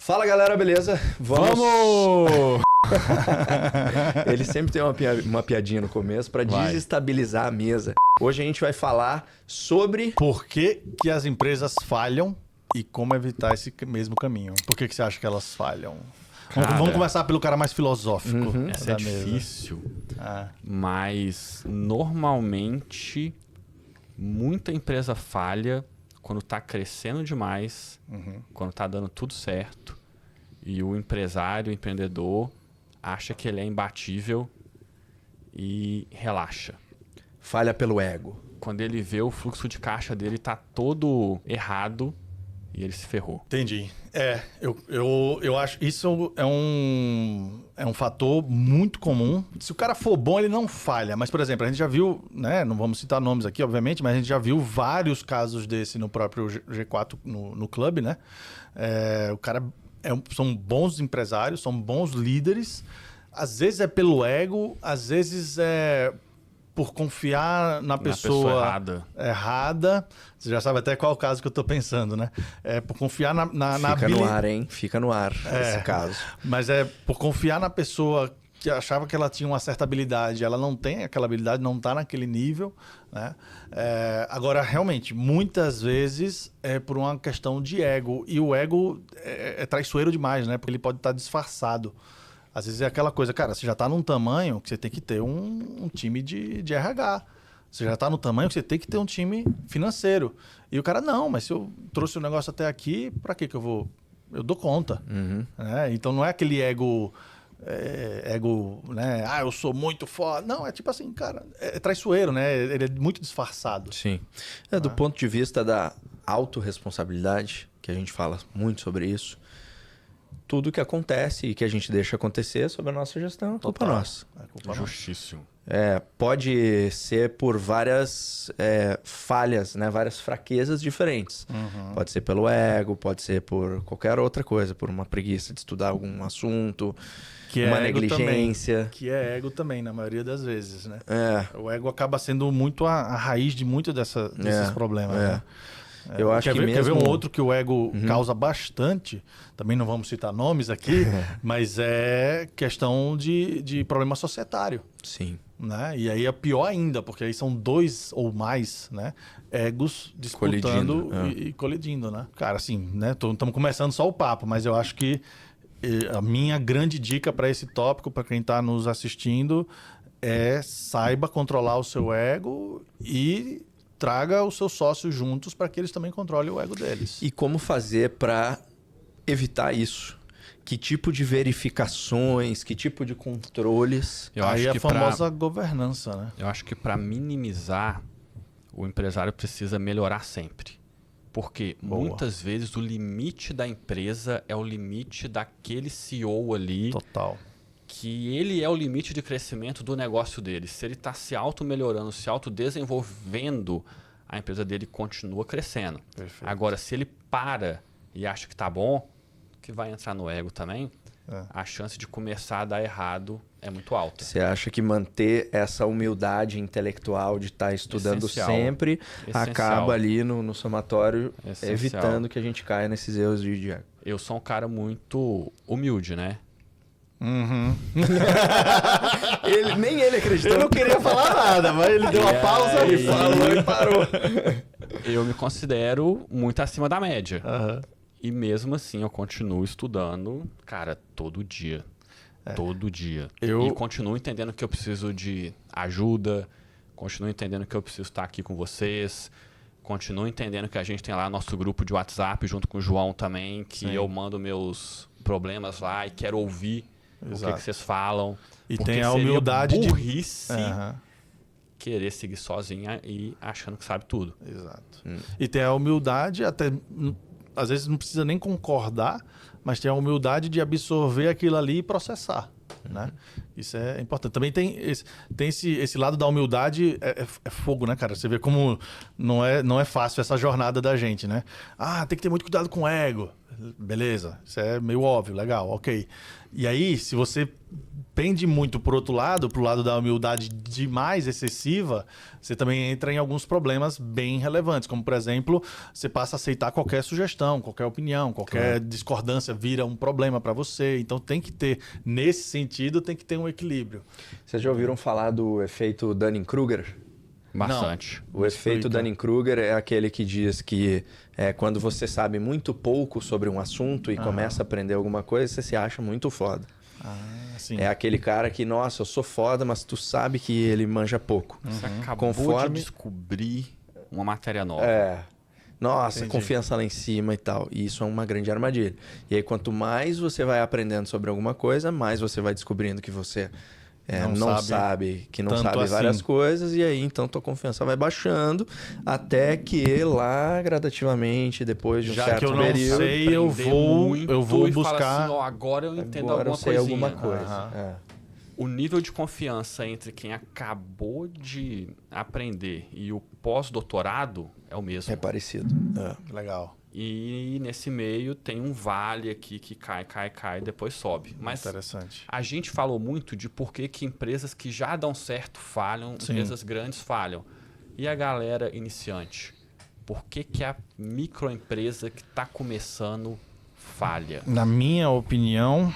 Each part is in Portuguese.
Fala galera, beleza? Vamos! Ele sempre tem uma piadinha no começo para desestabilizar a mesa. Hoje a gente vai falar sobre... Por que as empresas falham e como evitar esse mesmo caminho? Por que você acha que elas falham? Vamos começar pelo cara mais filosófico. Essa é difícil, mas normalmente muita empresa falha quando está crescendo demais, quando está dando tudo certo e o empresário, o empreendedor acha que ele é imbatível e relaxa. Falha pelo ego. Quando ele vê o fluxo de caixa dele tá todo errado e ele se ferrou. Entendi. Eu acho isso é um fator muito comum. Se o cara for bom, ele não falha. Mas, por exemplo, a gente já viu, né? Não vamos citar nomes aqui, obviamente, mas a gente já viu vários casos desse no próprio G4 no clube, né? O cara são bons empresários, são bons líderes. Às vezes é pelo ego, às vezes é por confiar na pessoa errada. Você já sabe até qual é o caso que eu estou pensando, né? É por confiar na Fica no ar, hein? Fica no ar esse caso. Mas é por confiar na pessoa que achava que ela tinha uma certa habilidade. Ela não tem aquela habilidade, não está naquele nível, né? Agora, realmente, muitas vezes é por uma questão de ego. E o ego é traiçoeiro demais, né? Porque ele pode estar disfarçado. Às vezes é aquela coisa, cara, você já está num tamanho que você tem que ter um time de RH. Você já está no tamanho que você tem que ter um time financeiro. E o cara, não, mas se eu trouxe o negócio até aqui, para que eu vou? Eu dou conta. Então não é aquele ego, né? Eu sou muito foda. Não, é tipo assim, cara, é traiçoeiro, né? Ele é muito disfarçado. Sim. Do ponto de vista da autorresponsabilidade, que a gente fala muito sobre isso, tudo que acontece e que a gente deixa acontecer sob a nossa gestão é culpa nossa. Justíssimo. Pode ser por várias falhas, né? Várias fraquezas diferentes. Pode ser pelo ego, pode ser por qualquer outra coisa, por uma preguiça de estudar algum assunto, uma negligência. Também, que é ego também, na maioria das vezes, né? O ego acaba sendo muito a raiz de muito desses problemas, né? Eu acho que quer ver um outro que o ego causa bastante, também não vamos citar nomes aqui, mas é questão de problema societário. Sim. Né? E aí é pior ainda, porque aí são dois ou mais, né, egos disputando e colidindo, né? Cara, assim, né, estamos começando só o papo, mas eu acho que a minha grande dica para esse tópico, para quem está nos assistindo, saiba controlar o seu ego e traga os seus sócios juntos para que eles também controlem o ego deles. E como fazer para evitar isso? Que tipo de verificações, que tipo de controles? Aí a famosa governança, né? Eu acho que para minimizar, o empresário precisa melhorar sempre. Porque muitas vezes o limite da empresa é o limite daquele CEO ali. Total. Que ele é o limite de crescimento do negócio dele. Se ele está se auto-melhorando, se auto-desenvolvendo, a empresa dele continua crescendo. Perfeito. Agora, se ele para e acha que está bom, que vai entrar no ego também, a chance de começar a dar errado é muito alta. Você acha que manter essa humildade intelectual de estar estudando sempre acaba ali no somatório, evitando que a gente caia nesses erros de ego? Eu sou um cara muito humilde, né? Nem ele acreditou. Eu não queria falar nada, mas ele deu uma pausa e falou e parou. Eu me considero muito acima da média. E mesmo assim eu continuo estudando, cara, todo dia. Todo dia. E continuo entendendo que eu preciso de ajuda, continuo entendendo que eu preciso estar aqui com vocês, continuo entendendo que a gente tem lá nosso grupo de WhatsApp junto com o João também, que eu mando meus problemas lá e quero ouvir o que vocês falam. E tem a humildade burrice querer seguir sozinha e achando que sabe tudo. Exato. E tem a humildade, até às vezes não precisa nem concordar, mas tem a humildade de absorver aquilo ali e processar. Né? Isso é importante. Também tem esse lado da humildade, é fogo, né, cara? Você vê como não é fácil essa jornada da gente, né? Tem que ter muito cuidado com o ego. Beleza, isso é meio óbvio, legal, ok. E aí, se você pende muito pro outro lado, pro lado da humildade demais, excessiva, você também entra em alguns problemas bem relevantes, como, por exemplo, você passa a aceitar qualquer sugestão, qualquer opinião, qualquer discordância vira um problema para você. Então tem que ter, nesse sentido, tem que ter um equilíbrio. Vocês já ouviram falar do efeito Dunning-Kruger? Bastante. O efeito Dunning-Kruger é aquele que diz que quando você sabe muito pouco sobre um assunto e começa a aprender alguma coisa, você se acha muito foda. Sim. É aquele cara que, nossa, eu sou foda, mas tu sabe que ele manja pouco. Você acabou de descobrir uma matéria nova. Nossa, confiança lá em cima e tal. E isso é uma grande armadilha. E aí, quanto mais você vai aprendendo sobre alguma coisa, mais você vai descobrindo que você não sabe várias coisas. E aí, então, tua confiança vai baixando até que lá, gradativamente, depois de um certo período... Já que eu não sei, eu vou buscar... Assim, agora eu entendo alguma coisinha. Alguma coisa. O nível de confiança entre quem acabou de aprender e o pós-doutorado é o mesmo. É parecido. Legal. E nesse meio tem um vale aqui que cai e depois sobe. Mas interessante. A gente falou muito de por que empresas que já dão certo falham, empresas grandes falham. E a galera iniciante? Por que a microempresa que está começando falha? Na minha opinião...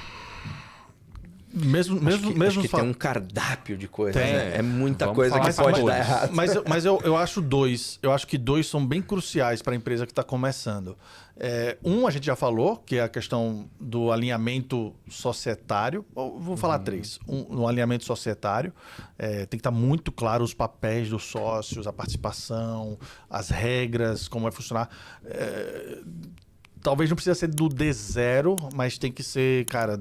Acho que tem um cardápio de coisas, né? É muita coisa que pode dar errado. Mas eu acho eu acho que dois são bem cruciais para a empresa que está começando. A gente já falou, que é a questão do alinhamento societário. Vou falar três. No alinhamento societário, tem que estar muito claro os papéis dos sócios, a participação, as regras, como vai funcionar. Talvez não precisa ser do D0, mas tem que ser, cara,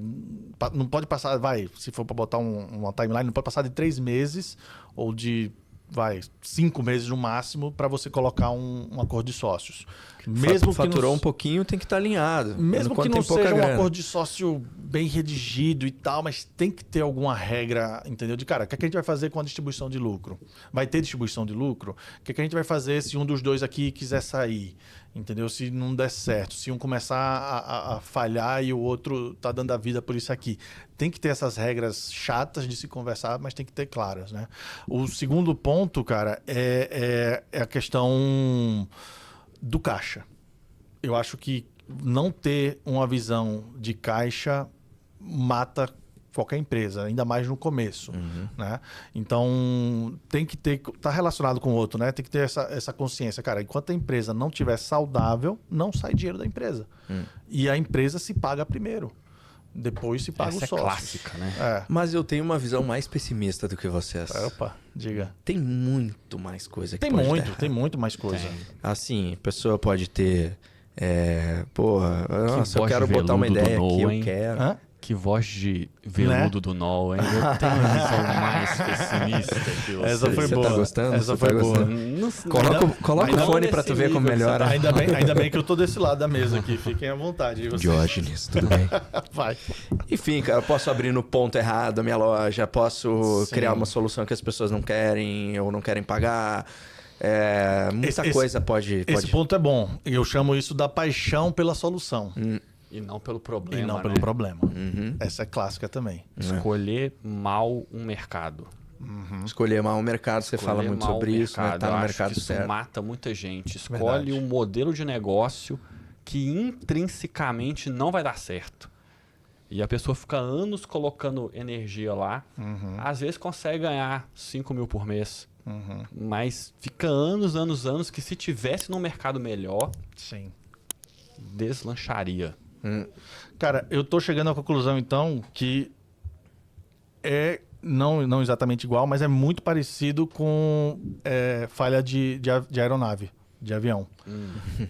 não pode passar, se for para botar uma timeline, não pode passar de 3 meses ou de, 5 meses no máximo para você colocar um acordo de sócios. Mesmo faturou um pouquinho, tem que estar alinhado. Mesmo que não seja um acordo de sócio bem redigido e tal, mas tem que ter alguma regra, entendeu? De cara, o que a gente vai fazer com a distribuição de lucro? Vai ter distribuição de lucro? O que a gente vai fazer se um dos dois aqui quiser sair? Entendeu? Se não der certo, se um começar a falhar e o outro tá dando a vida por isso aqui. Tem que ter essas regras chatas de se conversar, mas tem que ter claras, né? O segundo ponto, cara, é a questão do caixa. Eu acho que não ter uma visão de caixa mata qualquer empresa, ainda mais no começo, né? Então, tem que ter... Tá relacionado com o outro, né? Tem que ter essa consciência. Cara, enquanto a empresa não estiver saudável, não sai dinheiro da empresa. E a empresa se paga primeiro. Depois se paga o sócio. Essa é clássica, né? Mas eu tenho uma visão mais pessimista do que vocês. Opa, diga. Tem muito mais coisa que pode dar errado. Tem muito mais coisa. Assim, a pessoa pode ter... eu quero botar uma ideia aqui, eu quero... Que voz de veludo do Nol, hein? Eu tenho uma visão mais pessimista que você. Essa foi boa. Tá gostando? Essa foi boa. Coloca o fone pra tu ver como melhora. Ainda bem que eu tô desse lado da mesa aqui. Fiquem à vontade. Diógenes, tudo bem? Vai. Enfim, cara, eu posso abrir no ponto errado a minha loja, posso criar uma solução que as pessoas não querem ou não querem pagar. Muita coisa pode... Esse ponto é bom. Eu chamo isso da paixão pela solução. E não pelo problema. E não pelo problema. Essa é clássica também. Escolher mal um mercado. Escolher mal o mercado, você fala muito sobre isso, né? Tá no mercado certo. Isso mata muita gente. Escolhe um modelo de negócio que intrinsecamente não vai dar certo. E a pessoa fica anos colocando energia lá. Às vezes consegue ganhar 5 mil por mês. Mas fica anos que se tivesse num mercado melhor, deslancharia. Cara, eu tô chegando à conclusão, então, que não exatamente igual, mas é muito parecido com falha de aeronave, de avião.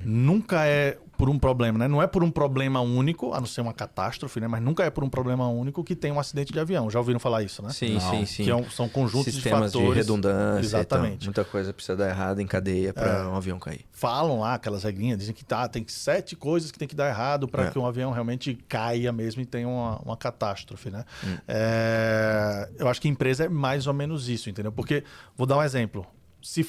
Nunca é por um problema, né? Não é por um problema único, a não ser uma catástrofe, né? Mas nunca é por um problema único que tem um acidente de avião. Já ouviram falar isso, né? Sim. Que são conjuntos sistemas de fatores. De redundância. Exatamente. Então, muita coisa precisa dar errado em cadeia para um avião cair. Falam lá aquelas regrinhas, dizem que tem 7 coisas que tem que dar errado para que um avião realmente caia mesmo e tenha uma catástrofe, né? Eu acho que empresa é mais ou menos isso, entendeu? Porque, vou dar um exemplo. Se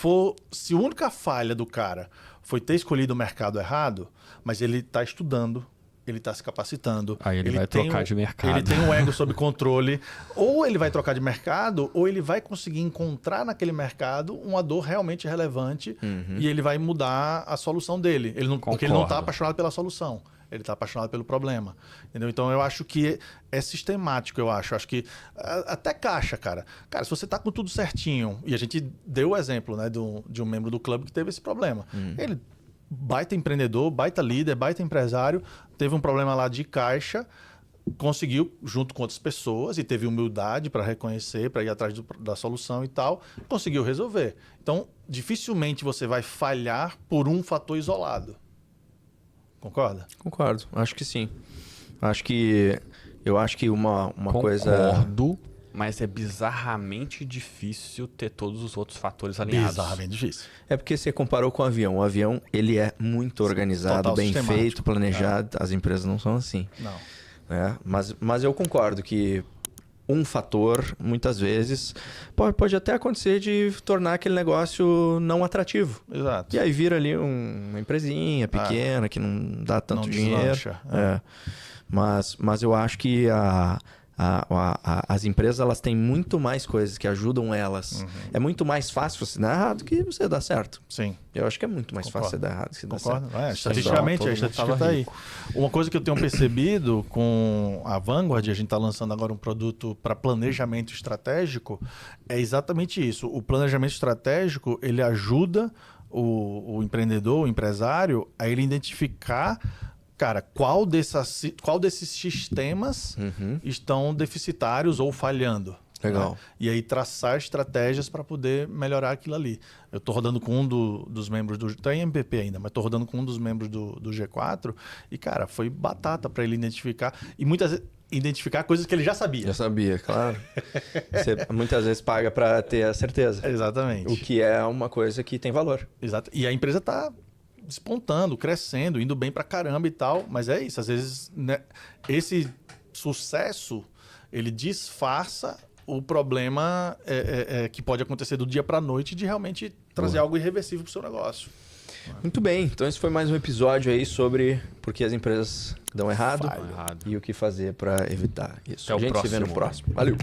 a única falha do cara foi ter escolhido o mercado errado, mas ele está estudando, ele está se capacitando. Aí ele vai trocar de mercado. Ele tem um ego sob controle. Ou ele vai trocar de mercado, ou ele vai conseguir encontrar naquele mercado uma dor realmente relevante e ele vai mudar a solução dele. Porque ele não está apaixonado pela solução. Ele está apaixonado pelo problema. Entendeu? Então, eu acho que é sistemático, eu acho. Acho que até caixa, cara. Cara, se você está com tudo certinho, e a gente deu o exemplo, né, de um membro do clube que teve esse problema. Ele, baita empreendedor, baita líder, baita empresário, teve um problema lá de caixa, conseguiu, junto com outras pessoas, e teve humildade para reconhecer, para ir atrás da solução e tal, conseguiu resolver. Então, dificilmente você vai falhar por um fator isolado. Concorda? Concordo, acho que sim. Eu acho que uma coisa... Concordo, mas é bizarramente difícil ter todos os outros fatores alinhados. Bizarramente difícil. É porque você comparou com o avião. O avião, ele é muito organizado, total bem feito, planejado. As empresas não são assim. Não. Mas eu concordo que um fator, muitas vezes, pode até acontecer de tornar aquele negócio não atrativo. Exato. E aí vira ali uma empresinha pequena que não dá tanto não dinheiro. Deslancha. Mas eu acho que as empresas elas têm muito mais coisas que ajudam elas. É muito mais fácil você dar errado que você dar certo. Sim. Eu acho que é muito mais fácil você dar errado que você dar certo. Estatisticamente, a estatística está aí. Uma coisa que eu tenho percebido com a Vanguard, a gente está lançando agora um produto para planejamento estratégico, é exatamente isso. O planejamento estratégico, ele ajuda o empreendedor, o empresário, a ele identificar, cara, qual desses sistemas estão deficitários ou falhando. Legal. Né? E aí traçar estratégias para poder melhorar aquilo ali. Eu estou rodando com um dos membros do... Está em MVP ainda, mas estou rodando com um dos membros do G4 e, cara, foi batata para ele identificar. E muitas vezes identificar coisas que ele já sabia. Já sabia, claro. Você muitas vezes paga para ter a certeza. Exatamente. O que é uma coisa que tem valor. Exato. E a empresa está despontando, crescendo, indo bem pra caramba e tal, mas é isso, às vezes, né, esse sucesso, ele disfarça o problema que pode acontecer do dia pra noite de realmente trazer algo irreversível pro seu negócio. Muito bem, então esse foi mais um episódio aí sobre por que as empresas dão errado e o que fazer para evitar isso. Até a gente se vê no próximo. Valeu!